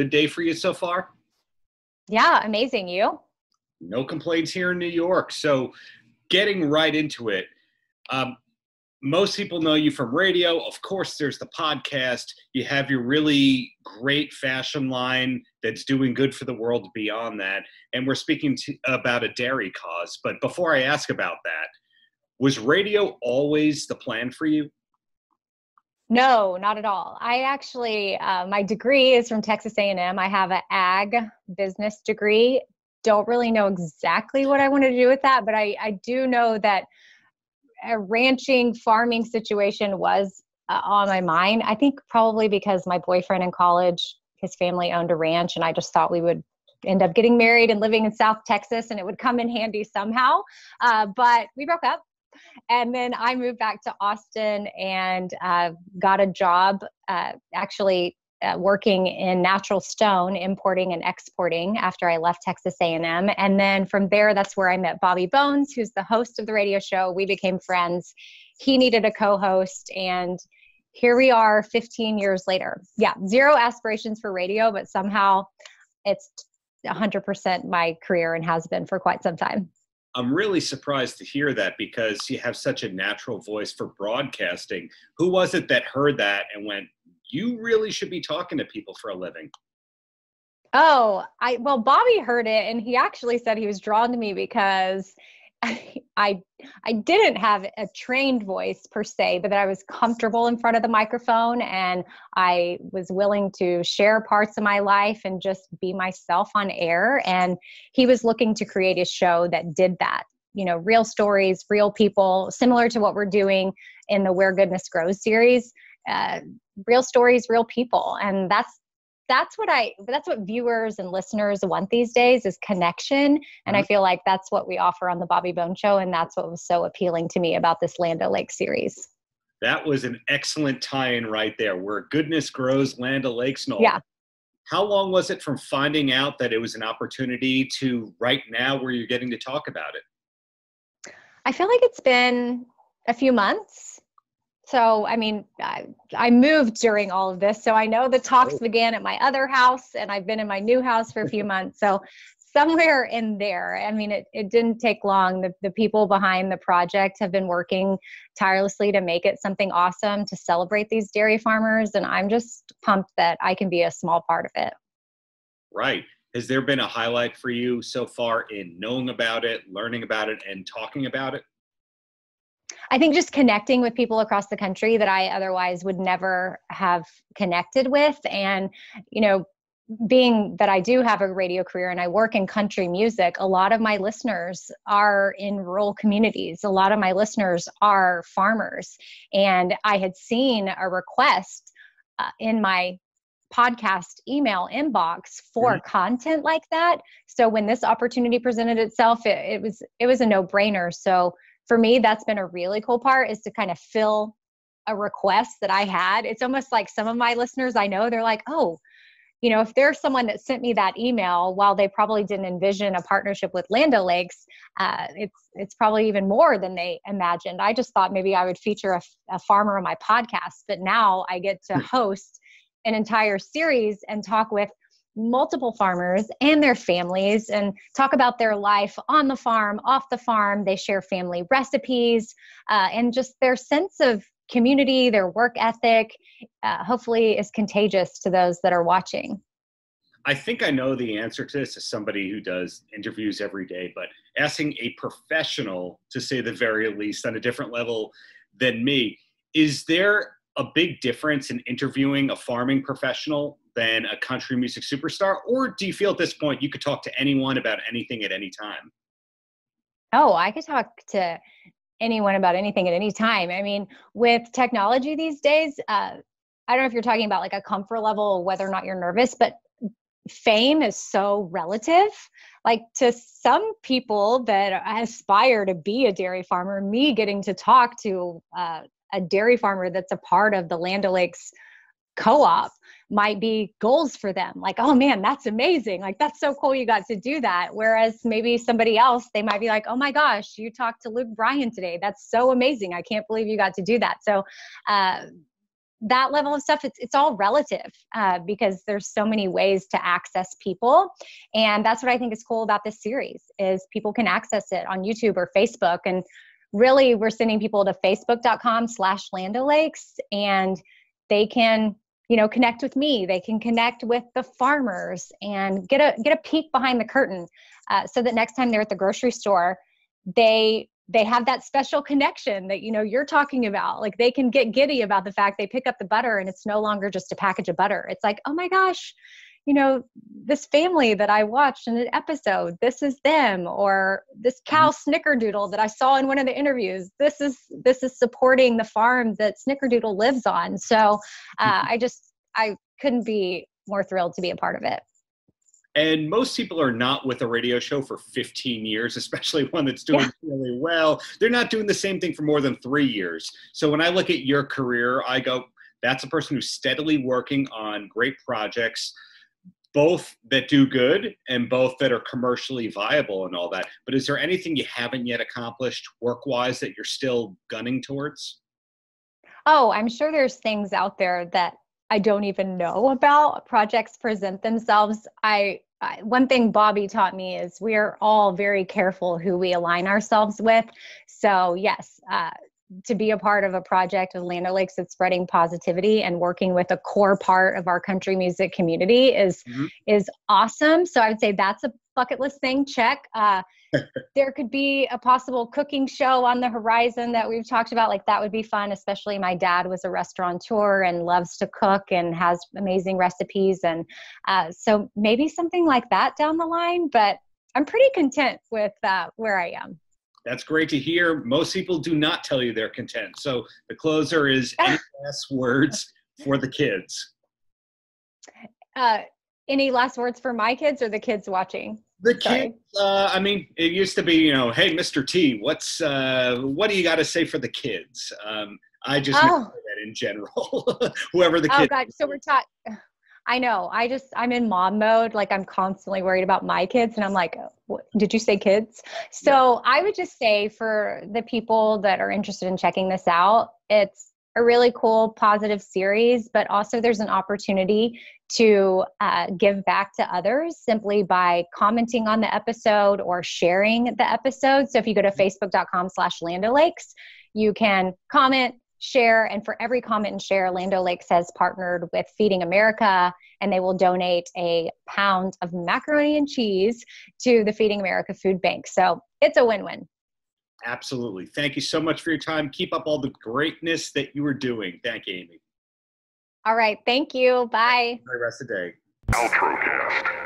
Good day for you so far? Yeah, amazing. You? No complaints here in New York. So getting right into it, most people know you from radio. Of course, there's the podcast. You have your really great fashion line that's doing good for the world beyond that. And we're speaking about a dairy cause. But before I ask about that, was radio always the plan for you? No, not at all. I actually, my degree is from Texas A&M. I have an ag business degree. Don't really know exactly what I want to do with that, but I do know that a ranching, farming situation was on my mind. I think probably because my boyfriend in college, his family owned a ranch, and I just thought we would end up getting married and living in South Texas, and it would come in handy somehow. But we broke up. And then I moved back to Austin and got a job working in natural stone, importing and exporting after I left Texas A&M. And then from there, that's where I met Bobby Bones, who's the host of the radio show. We became friends. He needed a co-host, and here we are 15 years later. Yeah, zero aspirations for radio, but somehow it's 100% my career and has been for quite some time. I'm really surprised to hear that because you have such a natural voice for broadcasting. Who was it that heard that and went, you really should be talking to people for a living? Oh, well, Bobby heard it, and he actually said he was drawn to me because I didn't have a trained voice per se, but that I was comfortable in front of the microphone, and I was willing to share parts of my life and just be myself on air. And he was looking to create a show that did that, you know, real stories, real people, similar to what we're doing in the Where Goodness Grows series, real stories, real people. And that's what viewers and listeners want these days is connection. And I feel like that's what we offer on the Bobby Bones Show. And that's what was so appealing to me about this Land O'Lakes series. That was an excellent tie-in right there. Where Goodness Grows, Land O'Lakes. Yeah. How long was it from finding out that it was an opportunity to right now where you're getting to talk about it? I feel like it's been a few months. So, I mean, I moved during all of this, so I know the talks began at my other house, and I've been in my new house for a few months. So somewhere in there, I mean, it didn't take long. The people behind the project have been working tirelessly to make it something awesome to celebrate these dairy farmers, and I'm just pumped that I can be a small part of it. Right. Has there been a highlight for you so far in knowing about it, learning about it, and talking about it? I think just connecting with people across the country that I otherwise would never have connected with. And, you know, being that I do have a radio career and I work in country music, a lot of my listeners are in rural communities. A lot of my listeners are farmers. And I had seen a request in my podcast email inbox for content like that. So when this opportunity presented itself, it was a no-brainer. So for me, that's been a really cool part, is to kind of fill a request that I had. It's almost like some of my listeners I know, they're like, oh, you know, if there's someone that sent me that email, while they probably didn't envision a partnership with Land O'Lakes, it's probably even more than they imagined. I just thought maybe I would feature a farmer on my podcast, but now I get to host an entire series and talk with multiple farmers and their families and talk about their life on the farm, off the farm. They share family recipes and just their sense of community, their work ethic, hopefully is contagious to those that are watching. I think I know the answer to this as somebody who does interviews every day, but asking a professional, to say the very least, on a different level than me, is there a big difference in interviewing a farming professional than a country music superstar? Or do you feel at this point you could talk to anyone about anything at any time? Oh, I could talk to anyone about anything at any time. I mean, with technology these days, I don't know if you're talking about like a comfort level, whether or not you're nervous, but fame is so relative. Like to some people that aspire to be a dairy farmer, me getting to talk to a dairy farmer that's a part of the Land O'Lakes co-op might be goals for them. Like, oh man, that's amazing. Like, that's so cool you got to do that. Whereas maybe somebody else, they might be like, oh my gosh, you talked to Luke Bryan today. That's so amazing. I can't believe you got to do that. So that level of stuff, it's all relative because there's so many ways to access people. And that's what I think is cool about this series is people can access it on YouTube or Facebook. And really we're sending people to facebook.com/Land O'Lakes, and they can, connect with me. They can connect with the farmers and get a peek behind the curtain so that next time they're at the grocery store, they have that special connection that, you're talking about. Like they can get giddy about the fact they pick up the butter and it's no longer just a package of butter. It's like, oh my gosh, this family that I watched in an episode, this is them, or this cow Snickerdoodle that I saw in one of the interviews. This is supporting the farm that Snickerdoodle lives on. So I couldn't be more thrilled to be a part of it. And most people are not with a radio show for 15 years, especially one that's doing really well. They're not doing the same thing for more than 3 years. So when I look at your career, I go, that's a person who's steadily working on great projects, both that do good and both that are commercially viable and all that. But is there anything you haven't yet accomplished work-wise that you're still gunning towards? Oh, I'm sure there's things out there that I don't even know about. Projects present themselves. One thing Bobby taught me is we're all very careful who we align ourselves with. So yes, to be a part of a project of Land O'Lakes that's spreading positivity and working with a core part of our country music community is awesome. So I would say that's a bucket list thing. Check. There could be a possible cooking show on the horizon that we've talked about. Like that would be fun, especially my dad was a restaurateur and loves to cook and has amazing recipes. And so maybe something like that down the line, but I'm pretty content with where I am. That's great to hear. Most people do not tell you they're content. So the closer is any last words for the kids? Any last words for my kids or the kids watching? The kids, it used to be, hey, Mr. T, what do you got to say for the kids? I just know that in general, whoever the kids. Oh God, so we're taught. I know. I'm in mom mode. Like I'm constantly worried about my kids. And I'm like, what, did you say kids? So I would just say for the people that are interested in checking this out, it's a really cool, positive series, but also there's an opportunity to give back to others simply by commenting on the episode or sharing the episode. So if you go to facebook.com/Land O'Lakes, you can comment, share, and for every comment and share, Land O'Lakes has partnered with Feeding America, and they will donate a pound of macaroni and cheese to the Feeding America Food Bank. So it's a win-win. Absolutely. Thank you so much for your time. Keep up all the greatness that you are doing. Thank you, Amy. All right. Thank you. Bye. Have a great rest of the day. Paltrocast.